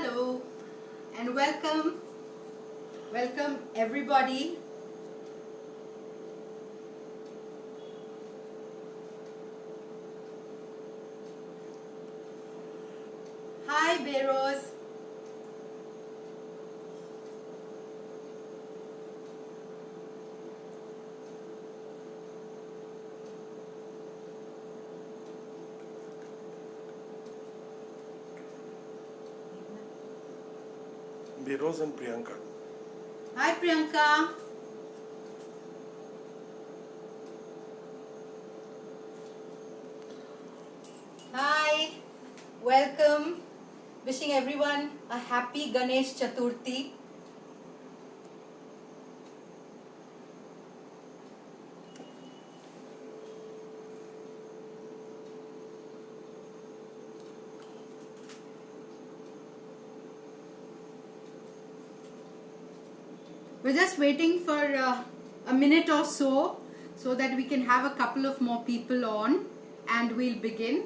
Hello and welcome everybody. Hi Beros. Beros and Priyanka. Hi Priyanka. Hi. Welcome. Wishing everyone a happy Ganesh Chaturthi. We're just waiting for a minute or so that we can have a couple of more people on and we'll begin.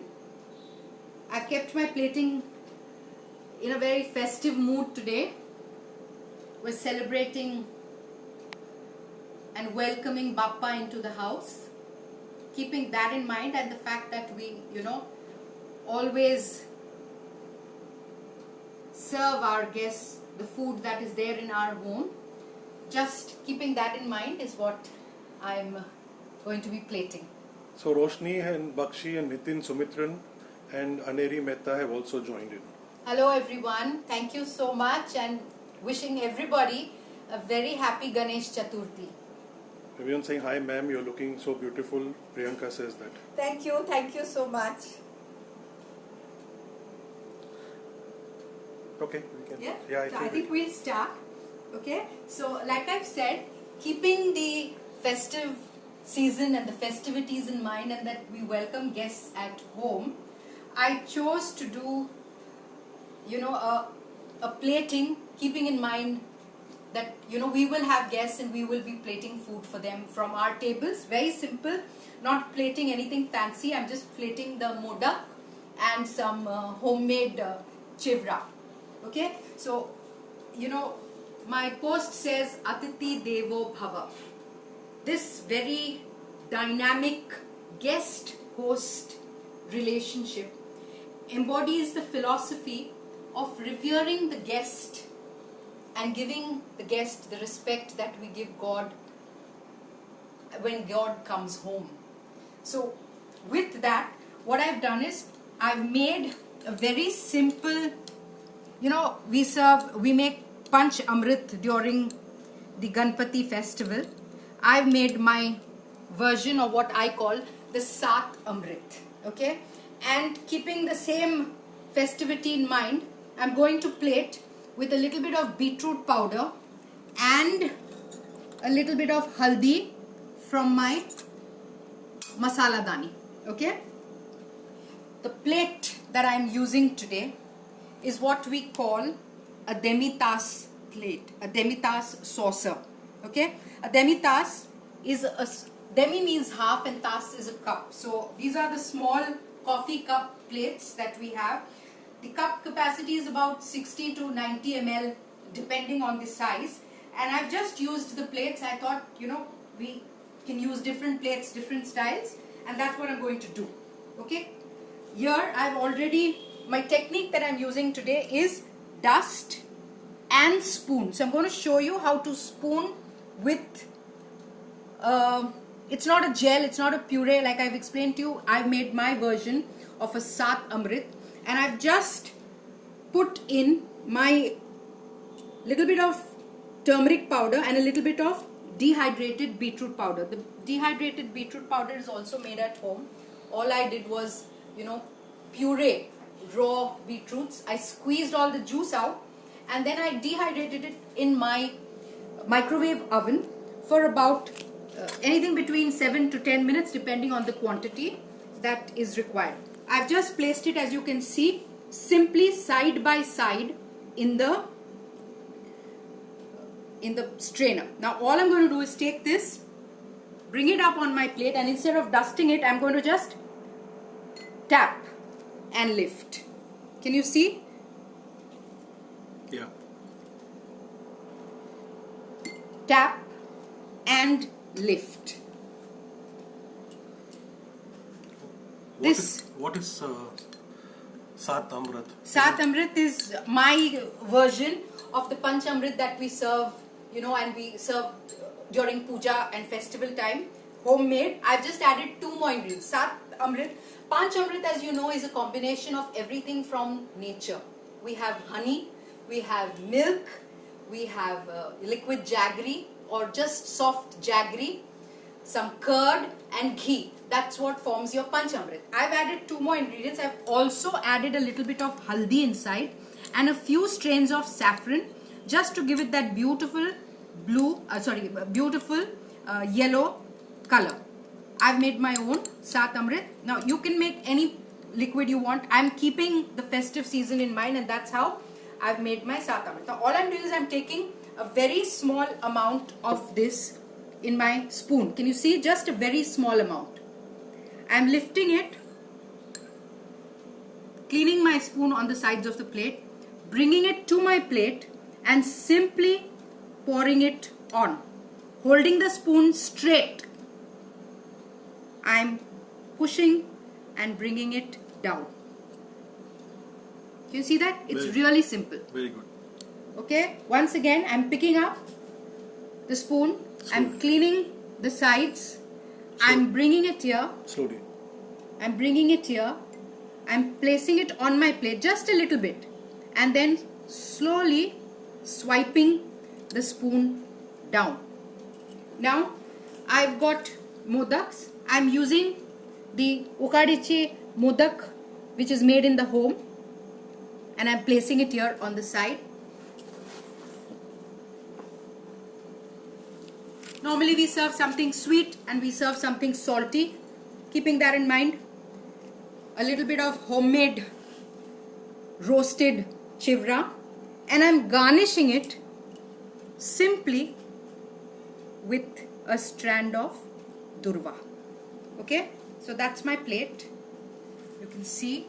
I've kept my plating in a very festive mood today. We're celebrating and welcoming Bappa into the house. Keeping that in mind and the fact that we, always serve our guests the food that is there in our home. Just keeping that in mind is what I'm going to be plating. So Roshni and Bakshi and Nitin Sumitran and Aneri Mehta have also joined in. Hello everyone. Thank you so much and wishing everybody a very happy Ganesh Chaturthi. Everyone saying, hi ma'am, you're looking so beautiful. Priyanka says that. Thank you so much. Okay, we can. Yeah, I think we'll start. Okay, so like I've said, keeping the festive season and the festivities in mind and that we welcome guests at home, I chose to do, a plating, keeping in mind that, we will have guests and we will be plating food for them from our tables. Very simple, not plating anything fancy. I'm just plating the modak and some homemade chivra. Okay, so, my post says Atiti Devo Bhava. This very dynamic guest-host relationship embodies the philosophy of revering the guest and giving the guest the respect that we give God when God comes home. So with that, what I've done is I've made a very simple, we make Panch Amrit during the Ganpati festival. I've made my version of what I call the Sat Amrit. Okay? And keeping the same festivity in mind, I'm going to plate with a little bit of beetroot powder and a little bit of haldi from my masala dani. Okay? The plate that I'm using today is what we call a demi-tasse plate, a demi-tasse saucer. Okay? A demi-tasse is demi means half and tasse is a cup. So these are the small coffee cup plates that we have. The cup capacity is about 60 to 90 ml depending on the size. And I've just used the plates. I thought, we can use different plates, different styles. And that's what I'm going to do. Okay? Here my technique that I'm using today is dust and spoon. So I'm going to show you how to spoon with, it's not a gel, it's not a puree like I've explained to you. I've made my version of a Sat Amrit and I've just put in my little bit of turmeric powder and a little bit of dehydrated beetroot powder. The dehydrated beetroot powder is also made at home. All I did was, puree raw beetroots. I squeezed all the juice out and then I dehydrated it in my microwave oven for about anything between 7 to 10 minutes depending on the quantity that is required. I've just placed it, as you can see, simply side by side in the strainer. Now all I'm going to do is take this, bring it up on my plate, and instead of dusting it, I'm going to just tap and lift. Can you see? Yeah. Tap and lift. What is Sat Amrit? Sat Amrit is my version of the Panch Amrit that we serve, and we serve during puja and festival time. Homemade. I've just added 2 more ingredients. Sat Amrit. Panch Amrit, as you know, is a combination of everything from nature. We have honey, we have milk, we have liquid jaggery or just soft jaggery, some curd and ghee. That's what forms your Panchamrit. I've added 2 more ingredients. I've also added a little bit of haldi inside and a few strains of saffron just to give it that beautiful yellow color. I've made my own Sat Amrit. Now you can make any liquid you want. I'm keeping the festive season in mind, and that's how I've made my Sat Amrit. Now all I'm doing is I'm taking a very small amount of this in my spoon. Can you see? Just a very small amount. I'm lifting it, cleaning my spoon on the sides of the plate, bringing it to my plate and simply pouring it on. Holding the spoon straight, I'm pushing and bringing it down. Can you see that? It's really simple. Very good. Okay, once again I'm picking up the spoon, I'm cleaning the sides, I'm bringing it here, Slowly. I'm bringing it here, I'm placing it on my plate just a little bit and then slowly swiping the spoon down. Now I've got modaks. I'm using the Ukadiche modak which is made in the home, and I'm placing it here on the side. Normally we serve something sweet and we serve something salty. Keeping that in mind, a little bit of homemade roasted chivra, and I'm garnishing it simply with a strand of durva. Okay, so that's my plate. You can see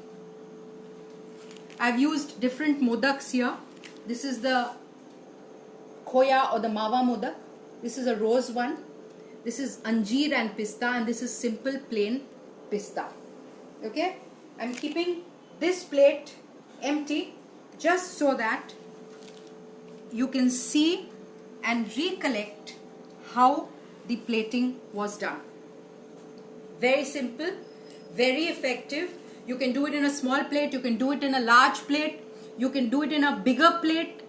I've used different modaks here. This is the khoya or the mawa modak. This is a rose one. This is anjeer and pista, and this is simple plain pista. Okay, I'm keeping this plate empty just so that you can see and recollect how the plating was done. Very simple, very effective. You can do it in a small plate, you can do it in a large plate, you can do it in a bigger plate,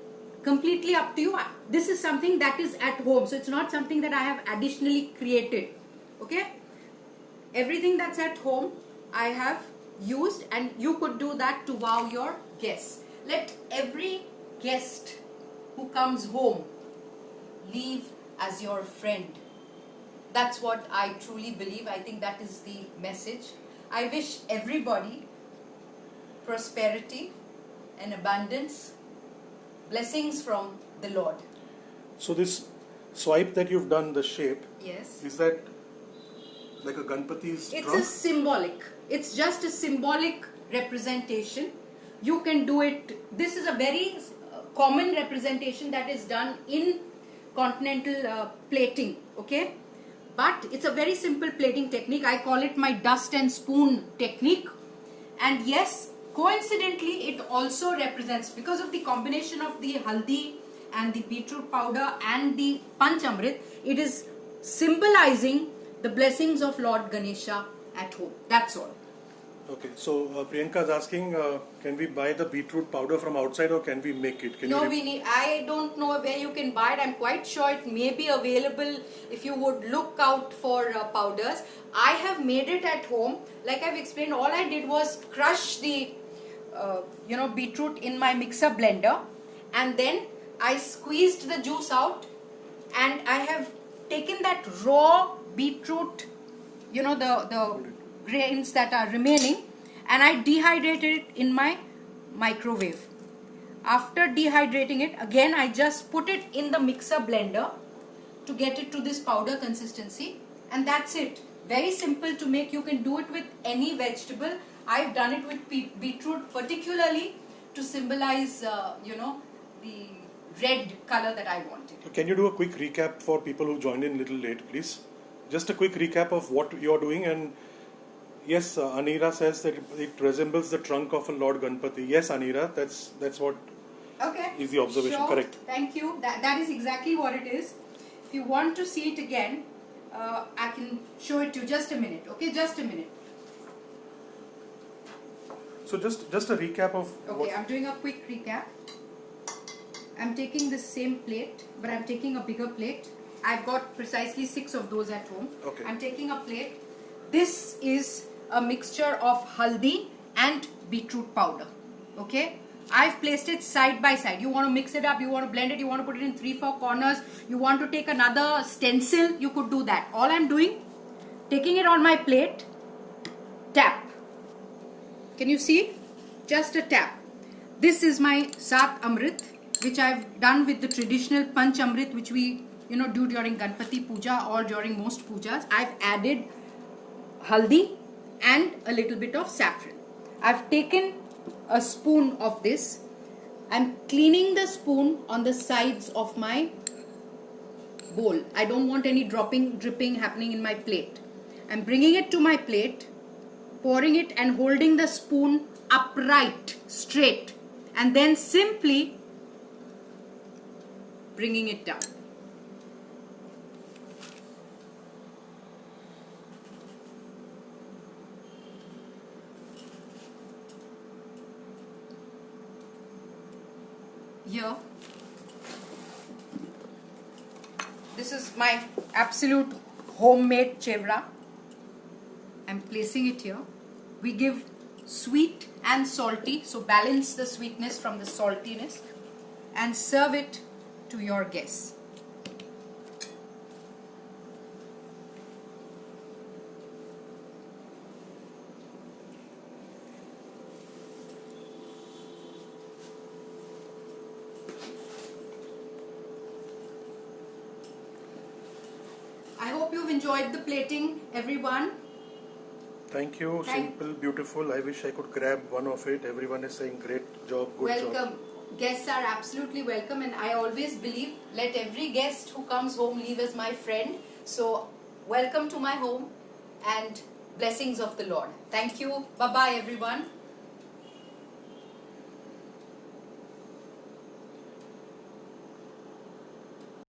completely up to you. This is something that is at home, so it's not something that I have additionally created. Okay, everything that's at home I have used, and you could do that to wow your guests. Let every guest who comes home leave as your friend. That's what I truly believe. I think that is the message. I wish everybody prosperity and abundance, blessings from the Lord. So this swipe that you've done, the shape, Yes. is that like a Ganpati's It's trunk? a symbolic. It's just a symbolic representation. You can do it. This is a very common representation that is done in continental plating. Okay, but it's a very simple plating technique. I call it my dust and spoon technique. And yes, coincidentally, it also represents, because of the combination of the haldi and the beetroot powder and the panchamrit, it is symbolizing the blessings of Lord Ganesha at home. That's all. Okay, so Priyanka is asking, can we buy the beetroot powder from outside or can we make it? Can No, you I don't know where you can buy it. I'm quite sure it may be available if you would look out for powders. I have made it at home. Like I've explained, all I did was crush the beetroot in my mixer blender, and then I squeezed the juice out, and I have taken that raw beetroot, the grains that are remaining, and I dehydrated it in my microwave. After dehydrating it, again I just put it in the mixer blender to get it to this powder consistency, and that's it. Very simple to make. You can do it with any vegetable. I've done it with beetroot, particularly to symbolize the red color that I wanted. Can you do a quick recap for people who joined in a little late, please? Just a quick recap of what you're doing. And yes, Anira says that it resembles the trunk of a Lord Ganpati. Yes, Anira, that's what Okay. is the observation. Sure. Correct. Thank you. That is exactly what it is. If you want to see it again, I can show it to you. Just a minute. Okay, just a minute. So just a recap of Okay, I'm doing a quick recap. I'm taking the same plate, but I'm taking a bigger plate. I've got precisely 6 of those at home. Okay. I'm taking a plate. This is a mixture of haldi and beetroot powder. Okay. I've placed it side by side. You want to mix it up, you want to blend it, you want to put it in 3-4 corners, you want to take another stencil, you could do that. All I'm doing, taking it on my plate, tap. Can you see? Just a tap. This is my Sat Amrit, which I've done with the traditional Panch Amrit, which we do during Ganpati Puja or during most pujas. I've added haldi and a little bit of saffron. I've taken a spoon of this. I'm cleaning the spoon on the sides of my bowl. I don't want any dripping happening in my plate. I'm bringing it to my plate, pouring it and holding the spoon upright, straight, and then simply bringing it down. Here, this is my absolute homemade chevra. I'm placing it here. We give sweet and salty, so balance the sweetness from the saltiness and serve it to your guests. I hope you've enjoyed the plating, everyone. Thank you. Simple, beautiful. I wish I could grab one of it. Everyone is saying great job, good job. Welcome. Guests are absolutely welcome, and I always believe let every guest who comes home leave as my friend. So welcome to my home and blessings of the Lord. Thank you. Bye-bye everyone.